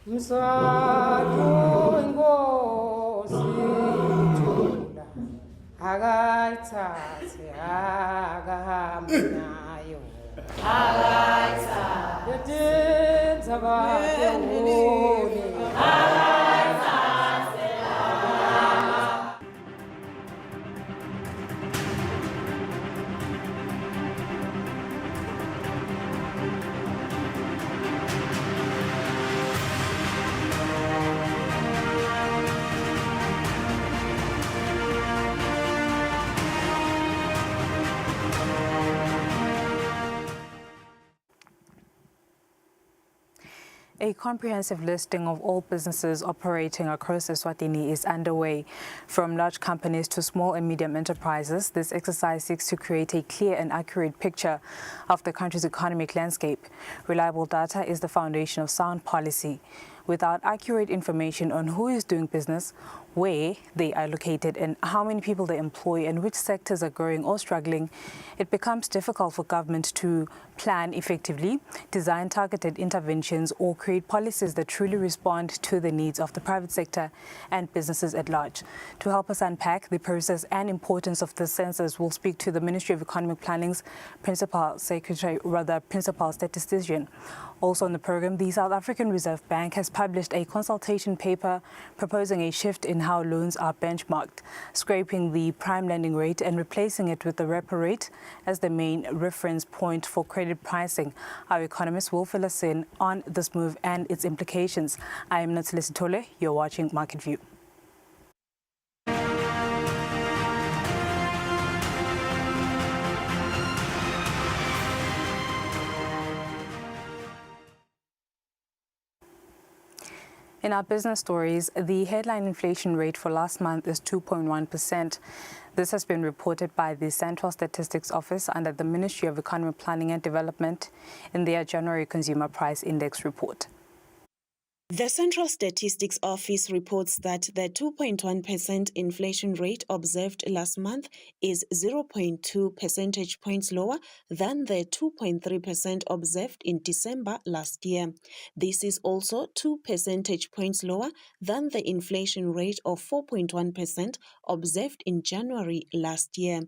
Mswatu inkosi ithula akayithathe akahambe nayo akayithathe yotenza bakhe wone akayithathe A comprehensive listing of all businesses operating across Eswatini is underway. From large companies to small and medium enterprises, this exercise seeks to create a clear and accurate picture of the country's economic landscape. Reliable data is the foundation of sound policy. Without accurate information on who is doing business, where they are located and how many people they employ and which sectors are growing or struggling, it becomes difficult for government to plan effectively, design targeted interventions or create policies that truly respond to the needs of the private sector and businesses at large. To help us unpack the process and importance of the census, we'll speak to the Ministry of Economic Planning's principal statistician. Also on the program, the South African Reserve Bank has published a consultation paper proposing a shift in how loans are benchmarked, scraping the prime lending rate and replacing it with the repo rate as the main reference point for credit pricing. Our economists will fill us in on this move and its implications. I am Natsile Sitole. You're watching Market View. In our business stories, the headline inflation rate for last month is 2.1%. This has been reported by the Central Statistics Office under the Ministry of Economic Planning and Development in their January Consumer Price Index report. The Central Statistics Office reports that the 2.1% inflation rate observed last month is 0.2 percentage points lower than the 2.3% observed in December last year. This is also 2 percentage points lower than the inflation rate of 4.1% observed in January last year.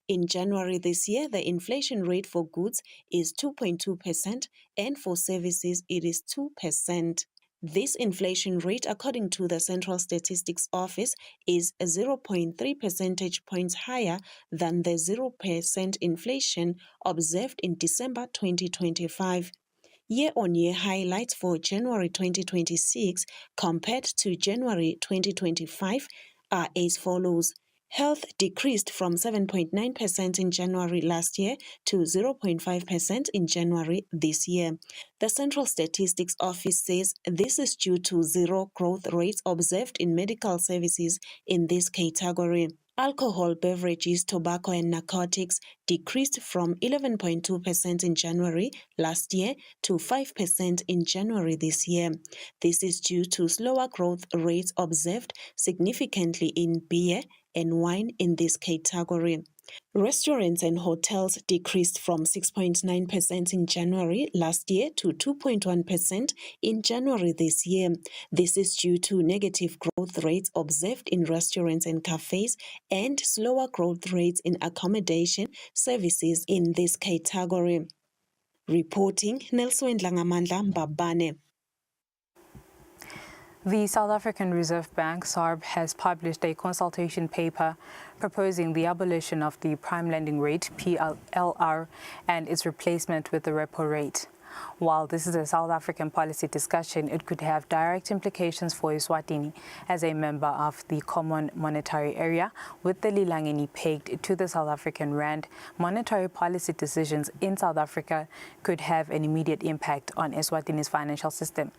In January this year, the inflation rate for goods is 2.2% and for services it is 2%. This inflation rate, according to the Central Statistics Office, is 0.3 percentage points higher than the 0% inflation observed in December 2025. Year-on-year highlights for January 2026 compared to January 2025 are as follows. Health decreased from 7.9% in January last year to 0.5% in January this year. The Central Statistics Office says this is due to zero growth rates observed in medical services in this category. Alcohol, beverages, tobacco and narcotics decreased from 11.2% in January last year to 5% in January this year. This is due to slower growth rates observed significantly in beer and wine in this category. Restaurants and hotels decreased from 6.9% in January last year to 2.1% in January this year. This is due to negative growth rates observed in restaurants and cafes and slower growth rates in accommodation services in this category. Reporting, Nelson Langamandla Mbabane. The South African Reserve Bank, SARB, has published a consultation paper proposing the abolition of the prime lending rate, PLR, and its replacement with the repo rate. While this is a South African policy discussion, it could have direct implications for Eswatini as a member of the Common Monetary Area. With the Lilangeni pegged to the South African rand, monetary policy decisions in South Africa could have an immediate impact on Eswatini's financial system.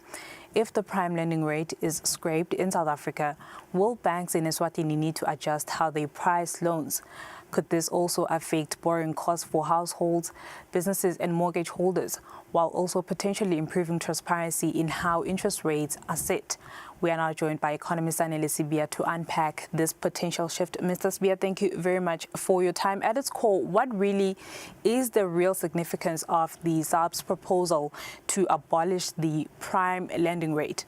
If the prime lending rate is scraped in South Africa, will banks in Eswatini need to adjust how they price loans? Could this also affect borrowing costs for households, businesses and mortgage holders, while also potentially improving transparency in how interest rates are set? We are now joined by economist Anele Sibia to unpack this potential shift. Mr. Sibia, thank you very much for your time. At its core, what really is the real significance of the SARB's proposal to abolish the prime lending rate?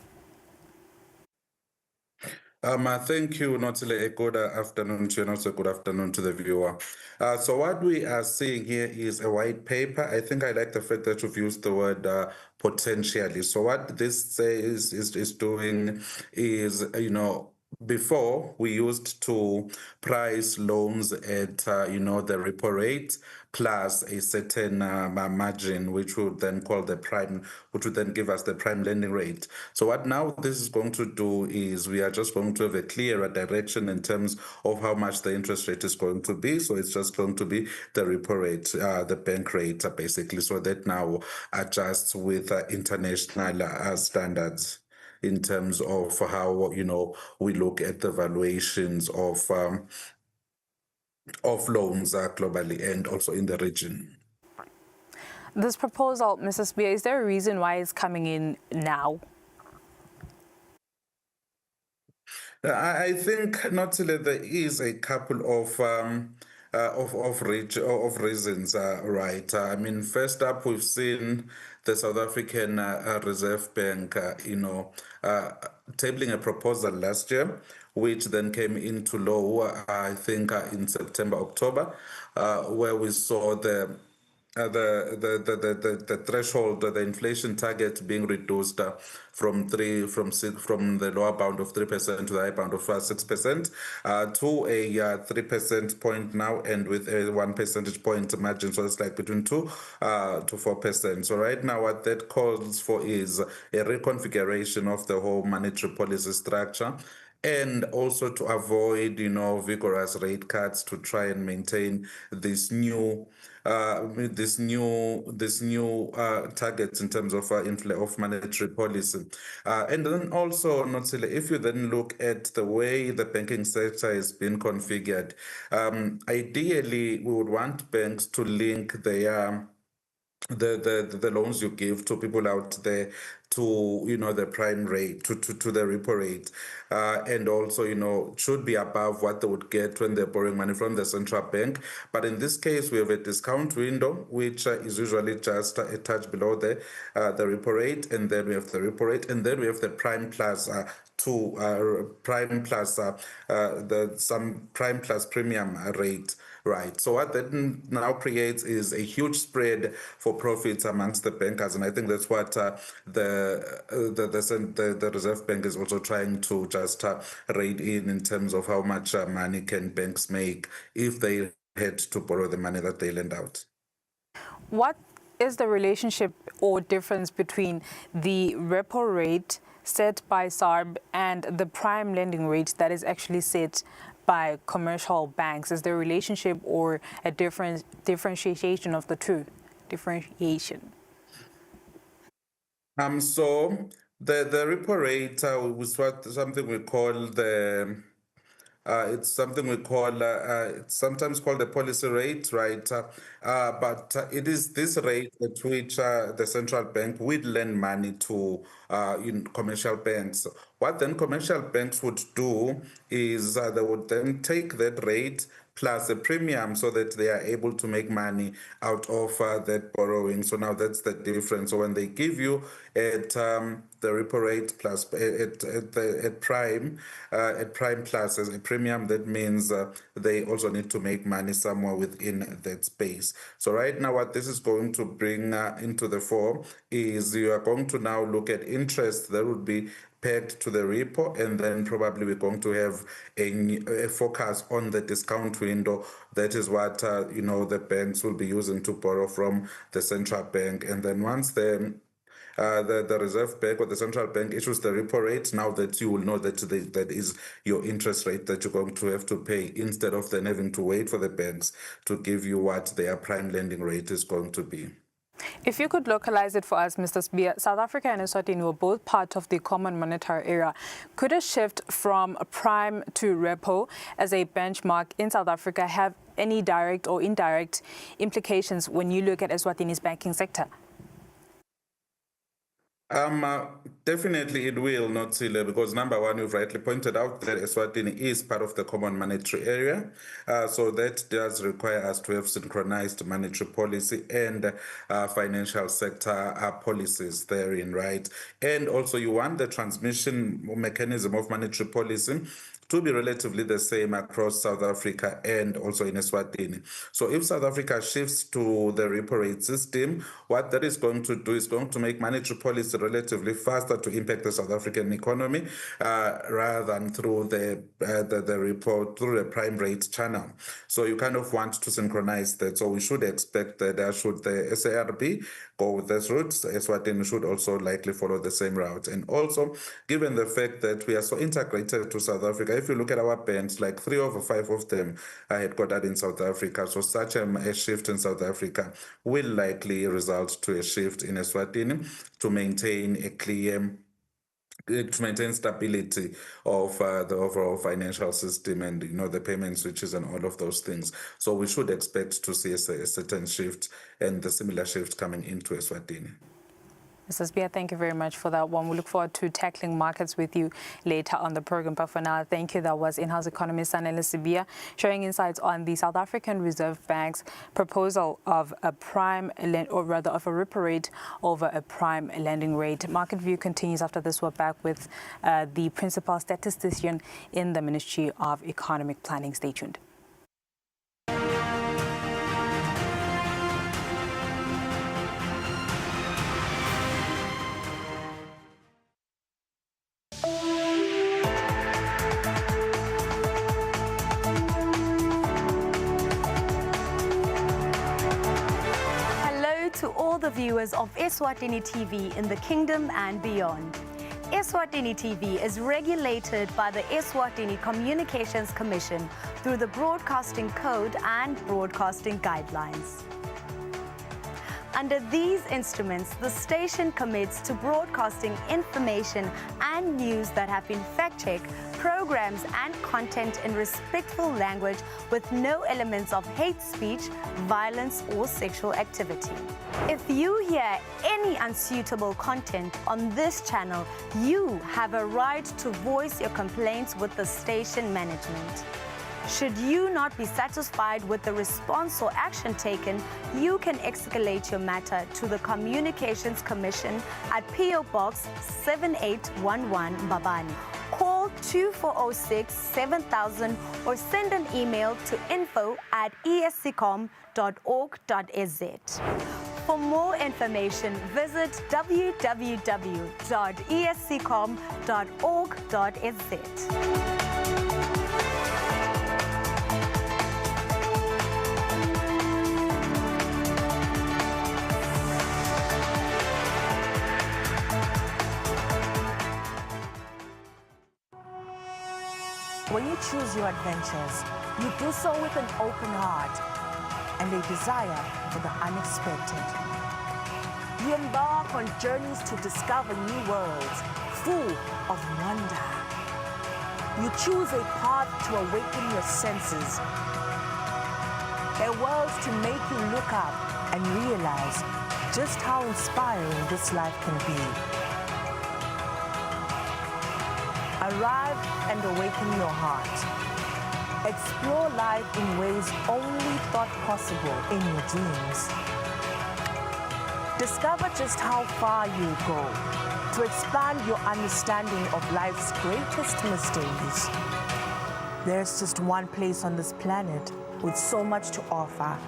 Thank you, Notile. A good afternoon to you, and also good afternoon to the viewer. So what we are seeing here is a white paper. I think I like the fact that you've used the word potentially. So what this says is doing is, before we used to price loans at, the repo rate plus a certain margin, which would then call the prime, which would then give us the prime lending rate. So what now this is going to do is we are just going to have a clearer direction in terms of how much the interest rate is going to be. So it's just going to be the repo rate, the bank rate, basically. So that now adjusts with international standards in terms of how we look at the valuations of loans globally and also in the region. This proposal, Mrs. Spear, is there a reason why it's coming in now? I think not till there is a couple of reasons, right? I mean, first up, we've seen the South African Reserve Bank, tabling a proposal last year, which then came into law, I think, in September, October, where we saw the threshold, the inflation target being reduced from the lower bound of 3% to the high bound of 6% to a 3% point now, and with a 1 percentage point margin, so it's like between 2 to 4%. So right now, what that calls for is a reconfiguration of the whole monetary policy structure, and also to avoid, vigorous rate cuts to try and maintain this new targets in terms of of monetary policy. And then also, Notsile, if you then look at the way the banking sector has been configured, ideally we would want banks to link their the loans you give to people out there to the prime rate, to the repo rate, and also should be above what they would get when they're borrowing money from the central bank. But in this case, we have a discount window which is usually just a touch below the repo rate, and then we have the repo rate, and then we have the prime plus prime plus some prime plus premium rate. Right. So what that now creates is a huge spread for profits amongst the bankers, and I think that's what the Reserve Bank is also trying to just rein in terms of how much money can banks make if they had to borrow the money that they lend out. What is the relationship or difference between the repo rate set by SARB and the prime lending rate that is actually set by commercial banks? Is there a relationship or a differentiation of the two? Differentiation. So the repo rate was something we call the it's something we call, it's sometimes called the policy rate, right? But it is this rate at which the central bank would lend money to commercial banks. What then commercial banks would do is they would then take that rate plus a premium so that they are able to make money out of that borrowing. So now that's the difference. So when they give you at the repo rate plus at prime plus as a premium, that means they also need to make money somewhere within that space. So right now, what this is going to bring into the fore is you are going to now look at interest that would be pegged to the repo, and then probably we're going to have a focus on the discount window. That is what the banks will be using to borrow from the central bank, and then once the Reserve Bank or the central bank issues the repo rate, now that you will know that that is your interest rate that you're going to have to pay, instead of then having to wait for the banks to give you what their prime lending rate is going to be. If you could localize it for us, Mr. Spear, South Africa and Eswatini were both part of the common monetary area. Could a shift from prime to repo as a benchmark in South Africa have any direct or indirect implications when you look at Eswatini's banking sector? Definitely it will, not Sile, because number one, you've rightly pointed out that Eswatini is part of the common monetary area. So that does require us to have synchronized monetary policy and financial sector policies therein, right? And also you want the transmission mechanism of monetary policy to be relatively the same across South Africa and also in Eswatini. So if South Africa shifts to the repo rate system, what that is going to do is going to make monetary policy relatively faster to impact the South African economy rather than through the repo, through the prime rate channel. So you kind of want to synchronize that. So we should expect that should the SARB go with this route, Eswatini should also likely follow the same route. And also, given the fact that we are so integrated to South Africa, if you look at our banks, like 3 over 5 of them are headquartered in South Africa. So such a shift in South Africa will likely result to a shift in Eswatini to maintain a clear to maintain stability of the overall financial system and the payment switches and all of those things. So we should expect to see a certain shift and the similar shift coming into Eswatini. Mrs. Bia, thank you very much for that one. We look forward to tackling markets with you later on the program. But for now, thank you. That was in-house economist Sanele Bia sharing insights on the South African Reserve Bank's proposal of a prime, or rather of a repo rate over a prime lending rate. Market View continues after this. We're back with the principal statistician in the Ministry of Economic Planning. Stay tuned. To all the viewers of Eswatini TV in the kingdom and beyond. Eswatini TV is regulated by the Eswatini Communications Commission through the Broadcasting Code and Broadcasting Guidelines. Under these instruments, the station commits to broadcasting information and news that have been fact-checked, programs and content in respectful language with no elements of hate speech, violence or sexual activity. If you hear any unsuitable content on this channel, you have a right to voice your complaints with the station management. Should you not be satisfied with the response or action taken, you can escalate your matter to the Communications Commission at PO Box 7811 Babani. Call 2406 7000 or send an email to info@escom.org.za. For more information, visit www.escom.org.za. When you choose your adventures, you do so with an open heart and a desire for the unexpected. You embark on journeys to discover new worlds full of wonder. You choose a path to awaken your senses, a world to make you look up and realize just how inspiring this life can be. Arrive and awaken your heart. Explore life in ways only thought possible in your dreams. Discover just how far you go to expand your understanding of life's greatest mysteries. There's just one place on this planet with so much to offer.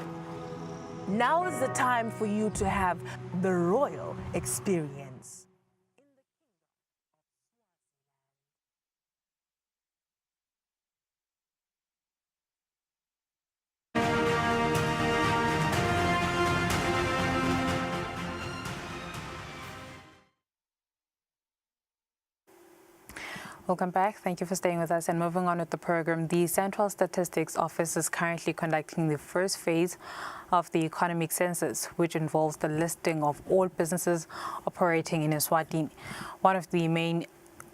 Now is the time for you to have the royal experience. Welcome back. Thank you for staying with us. And moving on with the program, the Central Statistics Office is currently conducting the first phase of the economic census, which involves the listing of all businesses operating in Eswatini. One of the main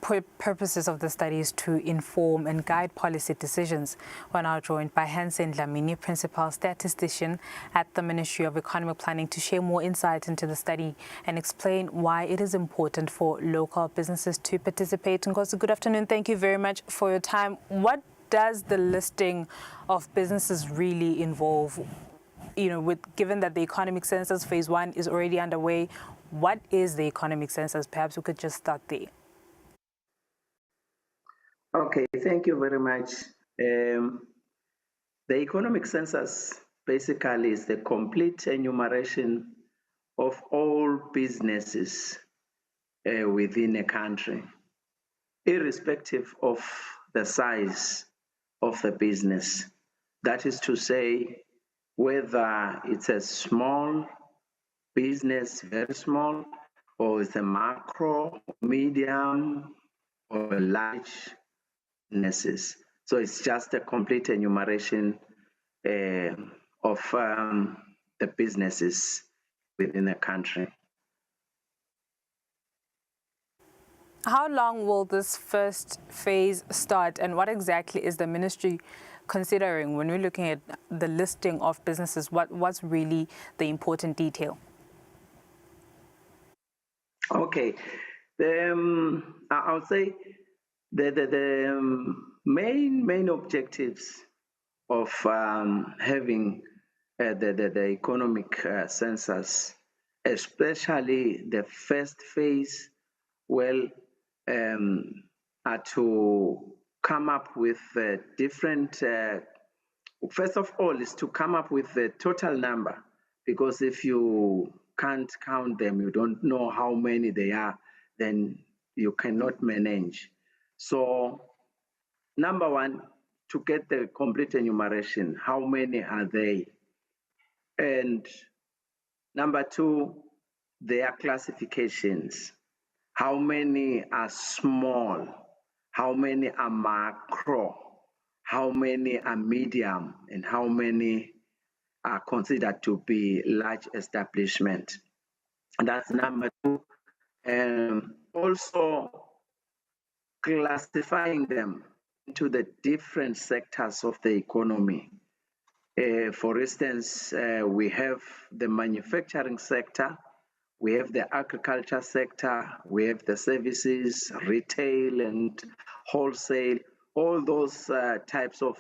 purposes of the study is to inform and guide policy decisions. We're now joined by Hansen Dlamini, Principal Statistician at the Ministry of Economic Planning, to share more insight into the study and explain why it is important for local businesses to participate. Nkosi, good afternoon. Thank you very much for your time. What does the listing of businesses really involve? Given that the economic census phase 1 is already underway, what is the economic census? Perhaps we could just start there. Okay, thank you very much. The economic census basically is the complete enumeration of all businesses within a country, irrespective of the size of the business. That is to say, whether it's a small business, very small, or it's a macro, medium, or large businesses. So it's just a complete enumeration of the businesses within a country. How long will this first phase start, and what exactly is the ministry considering when we're looking at the listing of businesses? What's really the important detail? Okay, I'll say the main objectives of having the economic census, especially the first phase, are to come up with different, first of all, is to come up with the total number, because if you can't count them, you don't know how many they are, then you cannot manage. So, number one, to get the complete enumeration, how many are they? And number two, their classifications. How many are small? How many are macro? How many are medium? And how many are considered to be large establishment? And that's number two. And also classifying them into the different sectors of the economy. For instance, we have the manufacturing sector, we have the agriculture sector, we have the services, retail and wholesale, all those types of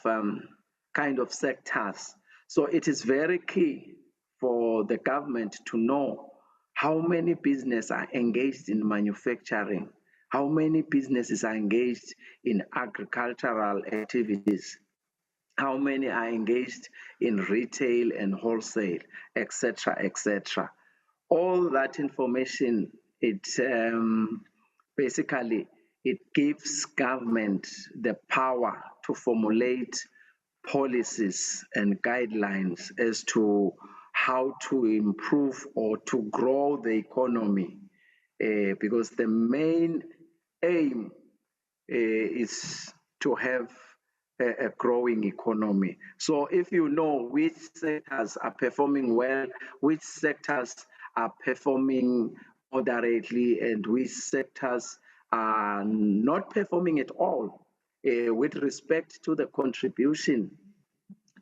kind of sectors. So it is very key for the government to know how many businesses are engaged in manufacturing, how many businesses are engaged in agricultural activities, how many are engaged in retail and wholesale, etc., etc. All that information, it basically it gives government the power to formulate policies and guidelines as to how to improve or to grow the economy, because the main aim is to have a growing economy. So if you know which sectors are performing well, which sectors are performing moderately, and which sectors are not performing at all with respect to the contribution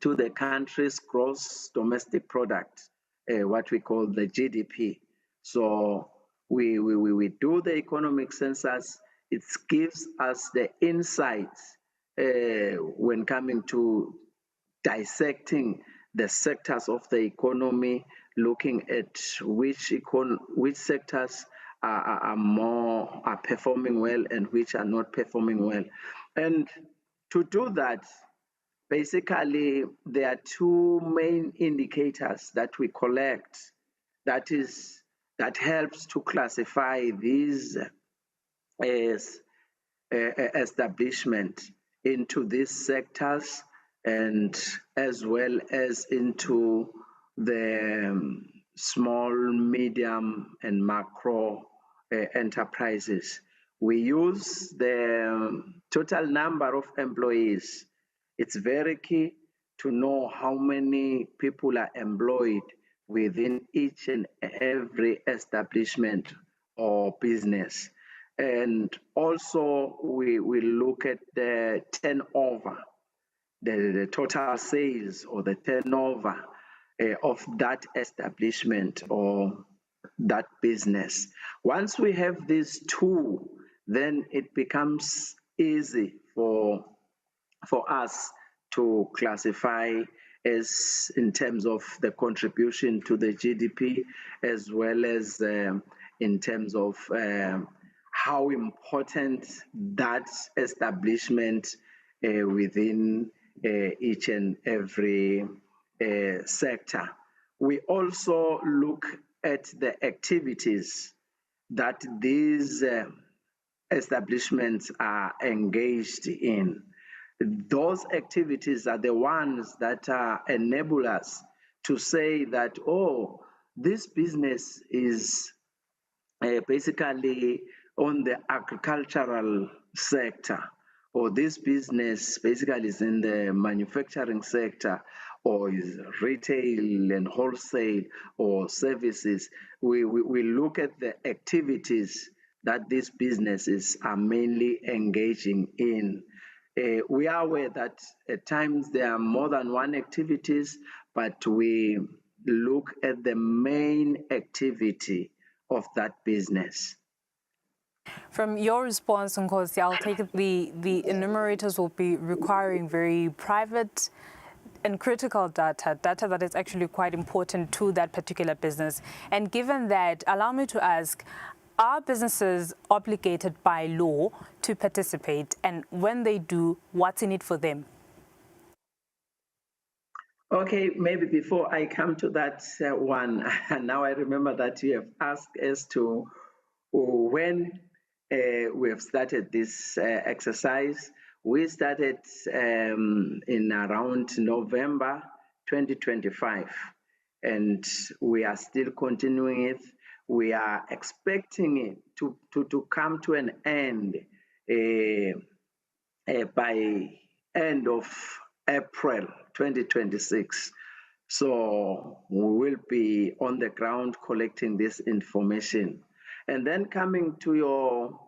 to the country's gross domestic product, what we call the GDP. So we do the economic census. It gives us the insights when coming to dissecting the sectors of the economy, looking at which sectors are performing well and which are not performing well. And to do that, basically, there are two main indicators that we collect that helps to classify these as establishment into these sectors, and as well as into the small, medium, and macro enterprises. We use the total number of employees. It's very key to know how many people are employed within each and every establishment or business. And also we look at the turnover, the total sales or the turnover of that establishment or that business. Once we have these two, then it becomes easy for us to classify as in terms of the contribution to the GDP, as well as in terms of how important that establishment within each and every sector. We also look at the activities that these establishments are engaged in. Those activities are the ones that enable us to say that, oh, this business is basically on the agricultural sector, or this business basically is in the manufacturing sector, or is retail and wholesale or services. We look at the activities that these businesses are mainly engaging in. We are aware that at times there are more than one activities, but we look at the main activity of that business. From your response, Nkosi, I'll take it the enumerators will be requiring very private and critical data that is actually quite important to that particular business. And given that, allow me to ask, are businesses obligated by law to participate? And when they do, what's in it for them? Okay, maybe before I come to that one, now I remember that you have asked as to when we have started this exercise. We started in around November 2025, and we are still continuing it. We are expecting it to come to an end by end of April 2026. So we will be on the ground collecting this information. And then coming to your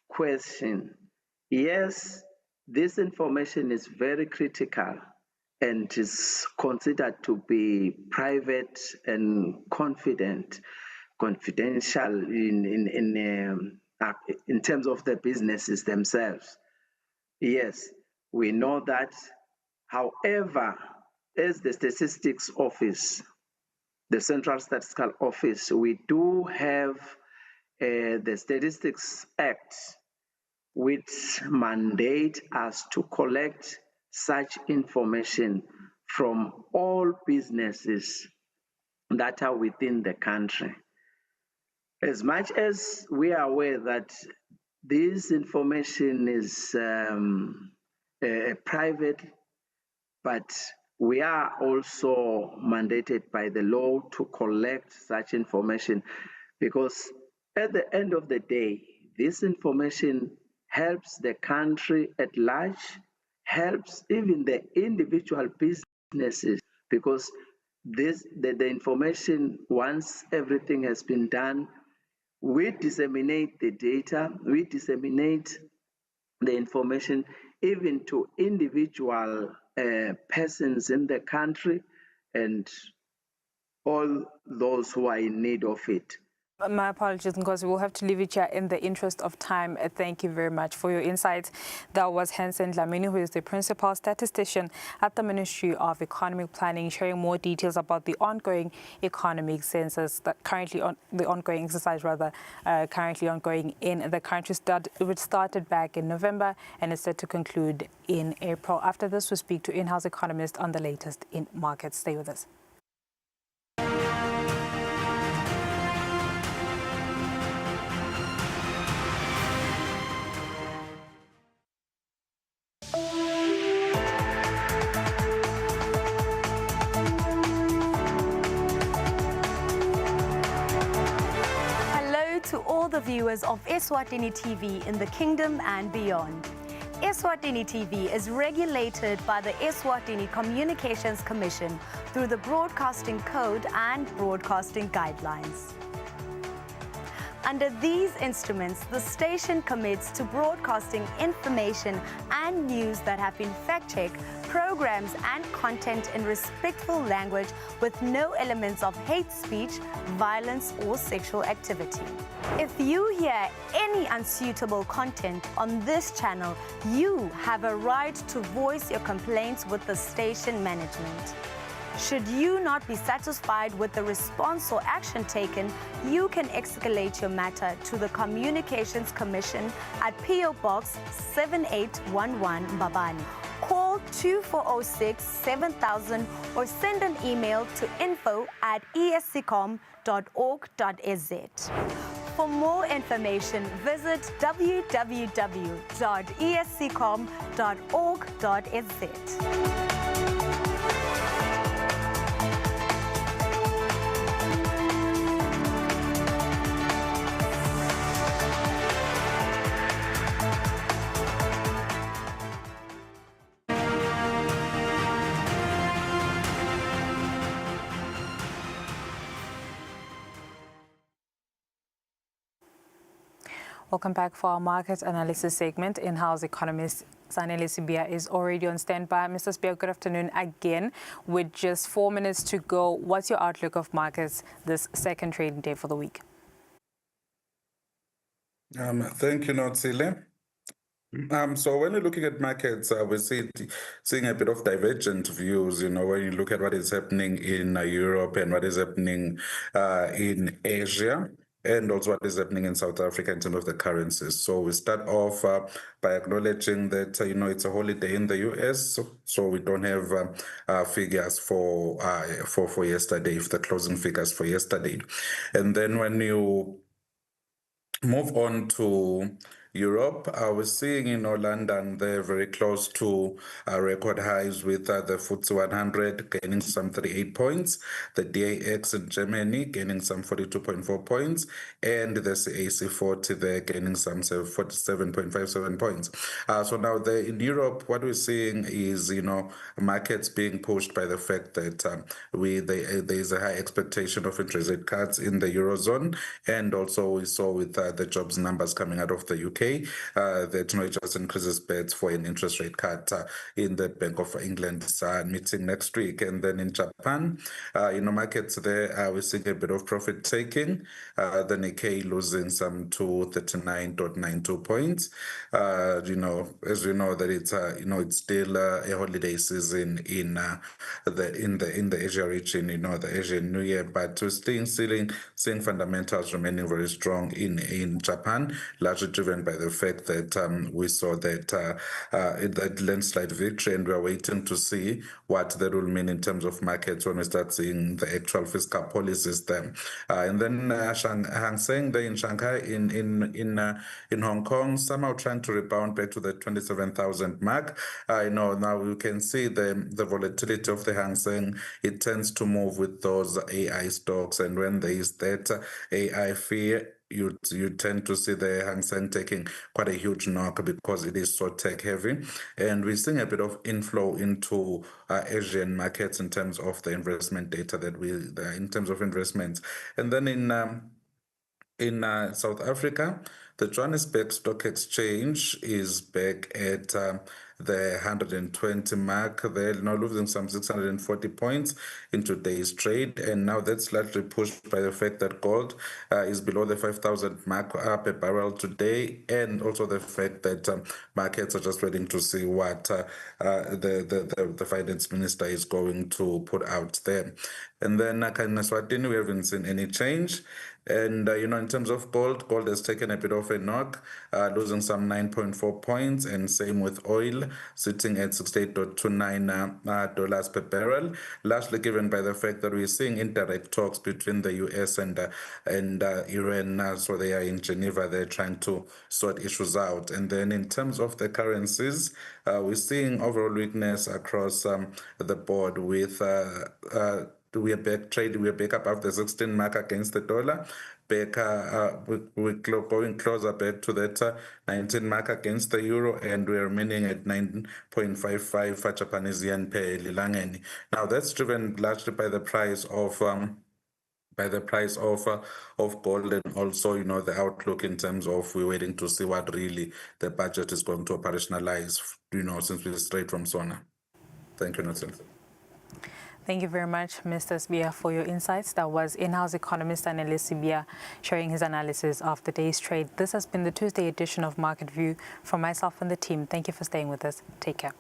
question, yes, this information is very critical and is considered to be private and confidential in terms of the businesses themselves. Yes, we know that. However, as the Statistics Office, the Central Statistical Office, we do have the Statistics Act, which mandate us to collect such information from all businesses that are within the country. As much as we are aware that this information is private, but we are also mandated by the law to collect such information, because at the end of the day, this information helps the country at large, helps even the individual businesses, because the information, once everything has been done, we disseminate the data, we disseminate the information even to individual persons in the country and all those who are in need of it. My apologies, because we'll have to leave it here in the interest of time. Thank you very much for your insights. That was Hansen Dlamini, who is the principal statistician at the Ministry of Economic Planning, sharing more details about the ongoing economic census that currently the ongoing exercise currently ongoing in the country, which started back in November and is set to conclude in April. After this, we'll speak to in-house economists on the latest in markets. Stay with us. To all the viewers of Eswatini TV in the kingdom and beyond. Eswatini TV is regulated by the Eswatini Communications Commission through the Broadcasting Code and Broadcasting Guidelines. Under these instruments, the station commits to broadcasting information and news that have been fact-checked, programs and content in respectful language with no elements of hate speech, violence or sexual activity. If you hear any unsuitable content on this channel, you have a right to voice your complaints with the station management. Should you not be satisfied with the response or action taken, you can escalate your matter to the Communications Commission at PO Box 7811 Babani. Call 2406 7000 or send an email to info@escom.org.za. For more information, visit www.escom.org.za. Welcome back for our market analysis segment. In-house economist Zanele Sibia is already on standby. Mr. Sibia, good afternoon again. With just 4 minutes to go, what's your outlook of markets this second trading day for the week? Thank you, Notsile. So when you're looking at markets, we're seeing a bit of divergent views, when you look at what is happening in Europe and what is happening in Asia, and also what is happening in South Africa in terms of the currencies. So we start off by acknowledging that, it's a holiday in the US, so we don't have figures for yesterday, the closing figures for yesterday. And then when you move on to Europe, we're seeing, London, they're very close to record highs with the FTSE 100 gaining some 38 points, the DAX in Germany gaining some 42.4 points, and the CAC 40 there gaining some 47.57 points. So now in Europe, what we're seeing is, markets being pushed by the fact that there is a high expectation of interest rate cuts in the Eurozone, and also we saw with the jobs numbers coming out of the UK, that it just increases bets for an interest rate cut in the Bank of England's meeting next week. And then in Japan, markets there, we're seeing a bit of profit taking. The Nikkei losing some 239.92 points. As you know that it's still a holiday season in the Asia region, the Asian New Year, but we're still seeing fundamentals remaining very strong in Japan, largely driven by the fact that we saw that landslide victory, and we're waiting to see what that will mean in terms of markets when we start seeing the actual fiscal policies there. And then Hang Seng there in Shanghai, in Hong Kong, somehow trying to rebound back to the 27,000 mark. Now you can see the volatility of the Hang Seng. It tends to move with those AI stocks, and when there is that AI fear, you tend to see the Hang Seng taking quite a huge knock because it is so tech heavy, and we're seeing a bit of inflow into Asian markets in terms of the investment data in terms of investments. And then in South Africa, the Johannesburg Stock Exchange is back at the 120 mark. They're now losing some 640 points in today's trade, and now that's largely pushed by the fact that gold is below the 5,000 mark per barrel today, and also the fact that markets are just waiting to see what the finance minister is going to put out there. And then in Eswatini, we haven't seen any change. And, in terms of gold has taken a bit of a knock, losing some 9.4 points, and same with oil, sitting at $68.29 per barrel, largely given by the fact that we're seeing indirect talks between the US and Iran. So they are in Geneva, they're trying to sort issues out. And then in terms of the currencies, we're seeing overall weakness across the board with we are back above the 16 mark against the dollar. We're going closer back to that 19 mark against the euro, and we're remaining at 9.55 for Japanese yen per lilangeni. Now that's driven largely by the price of by the price of gold, and also, the outlook in terms of we're waiting to see what really the budget is going to operationalize, since we're straight from SONA. Thank you, Nathan. Thank you very much, Mr. Sibia, for your insights. That was in-house economist Analyst Sibia sharing his analysis of the day's trade. This has been the Tuesday edition of Market View. From myself and the team, thank you for staying with us. Take care.